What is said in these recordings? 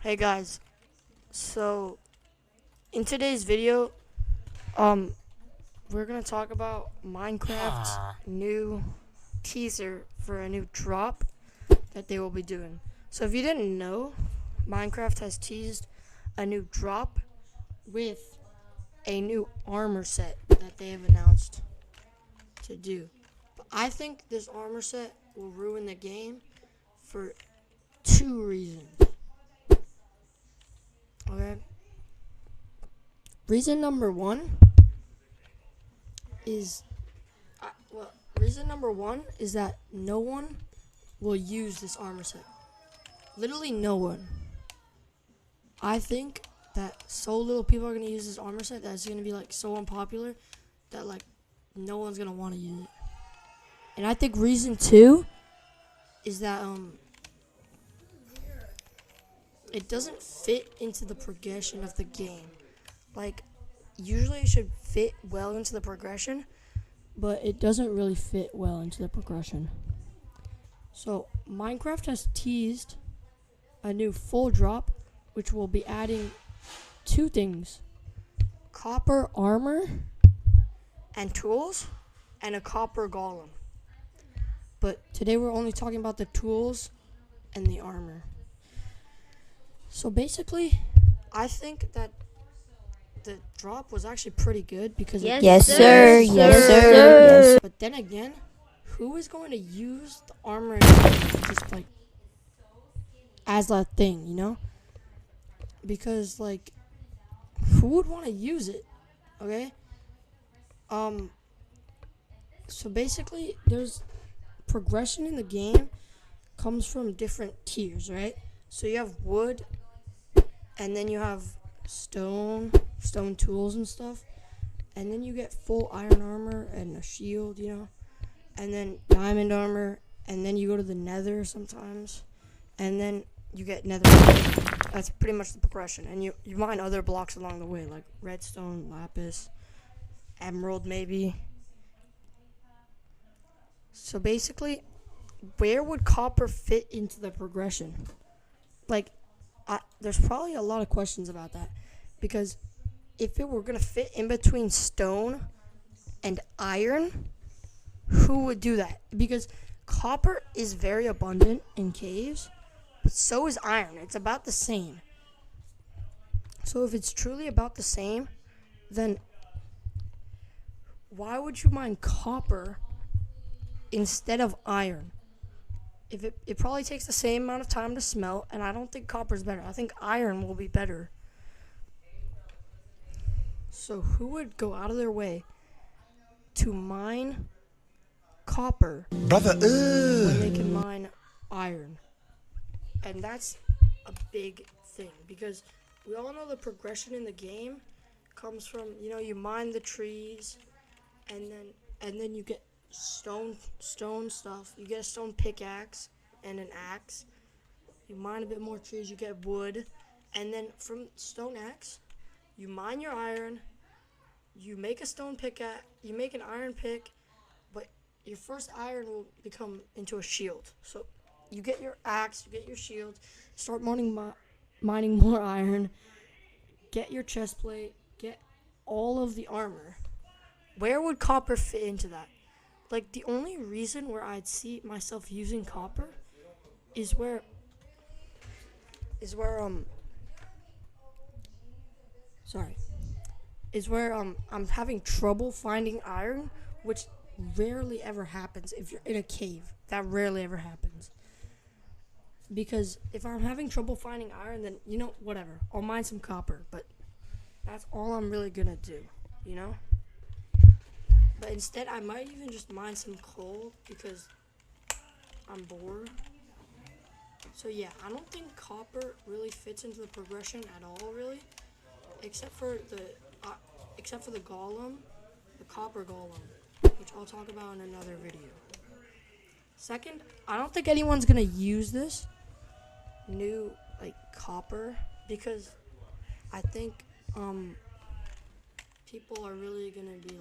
Hey guys, so in today's video, we're gonna talk about Minecraft's new teaser for a new drop that they will be doing. So if you didn't know, Minecraft has teased a new drop with a new armor set that they have announced to do. But I think this armor set will ruin the game for two reasons. Okay. Reason number one is reason number one is that no one will use this armor set. Literally no one. I think that so little people are gonna use this armor set that it's gonna be like so unpopular that like no one's gonna want to use it. And I think reason two is that it doesn't fit into the progression of the game. Like usually it should fit well into the progression, but it doesn't really fit well into the progression. So Minecraft has teased a new full drop, which will be adding two things: copper armor and tools, and a copper golem. But today we're only talking about the tools and the armor. So basically, I think that the drop was actually pretty good because Yes, sir. Yes, sir. Yes. But then again, who is going to use the armor just like as a thing, you know? Because like, who would want to use it? Okay. So basically, there's progression in the game comes from different tiers, right? So you have wood, and then you have stone tools and stuff, and then you get full iron armor and a shield, you know, and then diamond armor, and then you go to the nether sometimes, and then you get nether. That's pretty much the progression, and you mine other blocks along the way, like redstone, lapis, emerald maybe. So basically, where would copper fit into the progression? Like, there's probably a lot of questions about that, because if it were gonna fit in between stone and iron, who would do that? Because copper is very abundant in caves, but so is iron. It's about the same. So if it's truly about the same, then why would you mine copper instead of iron? If it probably takes the same amount of time to smelt, and I don't think copper's better. I think iron will be better. So who would go out of their way to mine copper Brother, when they can mine iron? And that's a big thing, because we all know the progression in the game comes from, you mine the trees, and then you get stone stuff. You get a stone pickaxe and an axe. You mine a bit more trees, you get wood, and then from stone axe, you mine your iron. You make a stone pickaxe. You make an iron pick, but your first iron will become into a shield. So you get your axe, you get your shield, start mining more iron, get your chest plate, get all of the armor. Where would copper fit into that? Like, the only reason where I'd see myself using copper is where I'm having trouble finding iron, which rarely ever happens. If you're in a cave, that rarely ever happens. Because if I'm having trouble finding iron, then, whatever, I'll mine some copper, but that's all I'm really gonna do, you know? But instead, I might even just mine some coal because I'm bored. So yeah, I don't think copper really fits into the progression at all, really, except for the golem, the copper golem, which I'll talk about in another video. Second, I don't think anyone's gonna use this new copper, because I think people are really gonna be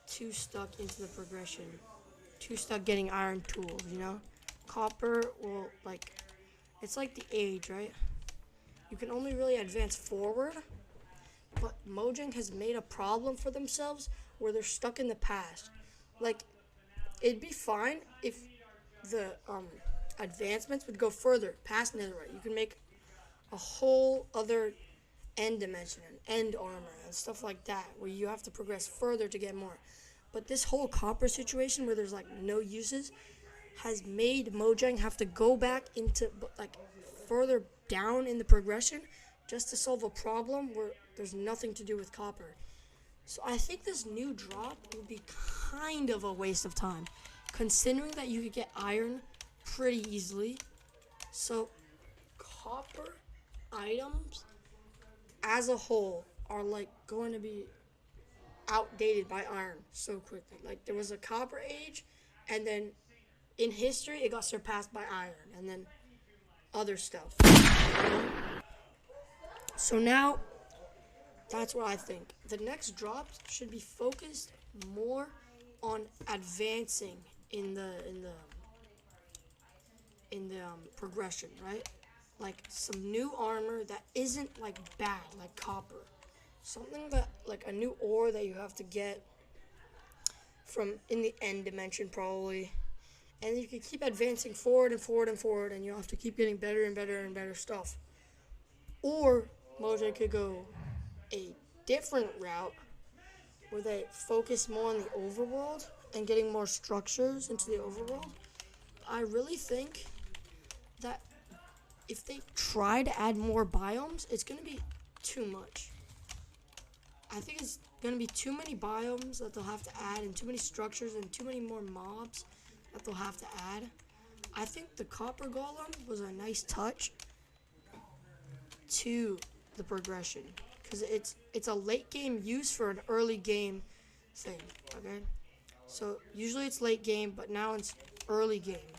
too stuck into the progression, too stuck getting iron tools, Copper will it's like the age, right? You can only really advance forward, but Mojang has made a problem for themselves where they're stuck in the past. Like, it'd be fine if the advancements would go further past netherite. You can make a whole other end dimension and end armor and stuff like that where you have to progress further to get more. But this whole copper situation where there's like no uses has made Mojang have to go back into like further down in the progression just to solve a problem where there's nothing to do with copper. So I think this new drop would be kind of a waste of time, considering that you could get iron pretty easily. So copper items as a whole are like going to be outdated by iron so quickly. Like there was a copper age, and then in history it got surpassed by iron, and then other stuff. So now that's what I think. The next drops should be focused more on advancing in the progression, right? Like some new armor that isn't like bad, like copper. Something that like a new ore that you have to get from in the end dimension probably. And you can keep advancing forward and forward and forward, and you'll have to keep getting better and better and better stuff. Or Mojang could go a different route where they focus more on the overworld and getting more structures into the overworld. I really think that if they try to add more biomes, it's going to be too much. I think it's going to be too many biomes that they'll have to add, and too many structures, and too many more mobs that they'll have to add. I think the copper golem was a nice touch to the progression, because it's a late game use for an early game thing, okay? So usually it's late game, but now it's early game.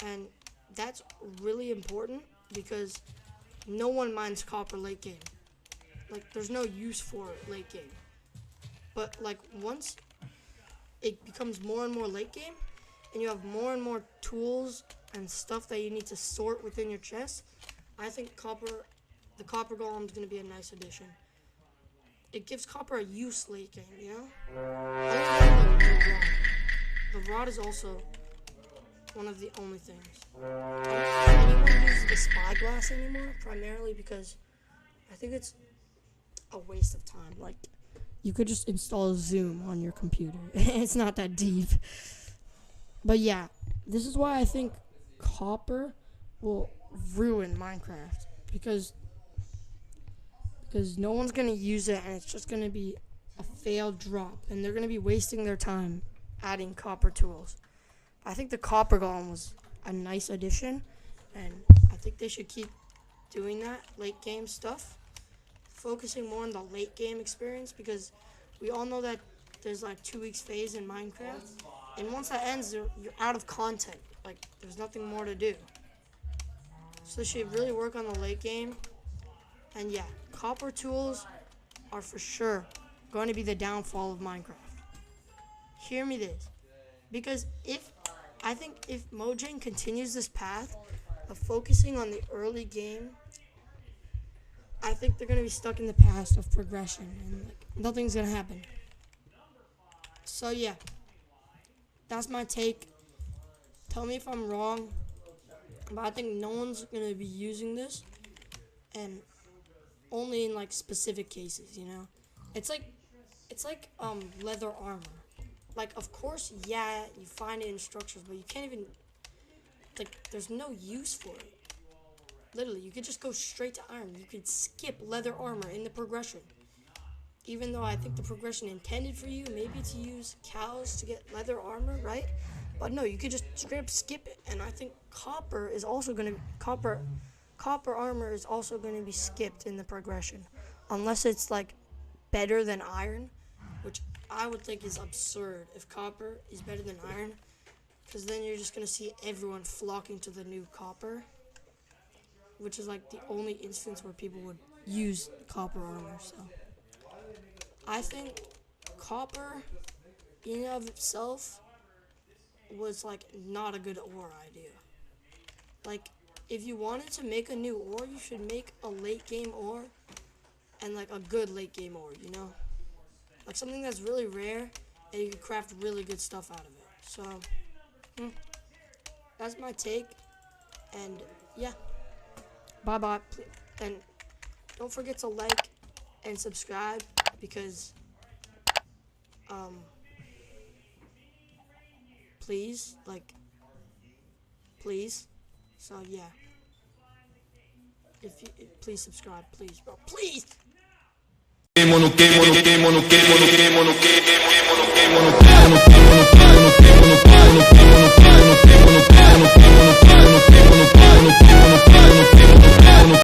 And that's really important because no one mines copper late game. Like, there's no use for it late game. But, like, once it becomes more and more late game, and you have more and more tools and stuff that you need to sort within your chest, I think the copper golem is going to be a nice addition. It gives copper a use late game, you know? I think the rod is also one of the only things. I don't think anyone uses the spyglass anymore, primarily because I think it's a waste of time. Like, you could just install Zoom on your computer. It's not that deep. But yeah, this is why I think copper will ruin Minecraft, because no one's going to use it, and it's just going to be a failed drop, and they're going to be wasting their time adding copper tools. I think the copper golem was a nice addition, and I think they should keep doing that late game stuff, focusing more on the late game experience, because we all know that there's like 2 weeks phase in Minecraft, and once that ends, you're out of content. Like, there's nothing more to do. So they should really work on the late game. And yeah, copper tools are for sure going to be the downfall of Minecraft. Hear me this. Because I think if Mojang continues this path of focusing on the early game, I think they're going to be stuck in the past of progression, and like, nothing's going to happen. So yeah, that's my take. Tell me if I'm wrong, but I think no one's going to be using this, and only in like specific cases, you know? It's like leather armor. Like, of course, yeah, you find it in structures, but you can't even, like, there's no use for it. Literally, you could just go straight to iron. You could skip leather armor in the progression. Even though I think the progression intended for you maybe to use cows to get leather armor, right? But no, you could just straight up skip it. And I think copper armor is also going to be skipped in the progression, unless it's like better than iron, which I would think is absurd if copper is better than iron, because then you're just going to see everyone flocking to the new copper, which is like the only instance where people would use copper armor. So I think copper in and of itself was like not a good ore idea. Like, if you wanted to make a new ore, you should make a late game ore, and like a good late game ore, you know, like something that's really rare and you can craft really good stuff out of it. So that's my take, and yeah, bye bye, and don't forget to like and subscribe, because please, like, please. So yeah, if you please subscribe, please, bro, please. Mono,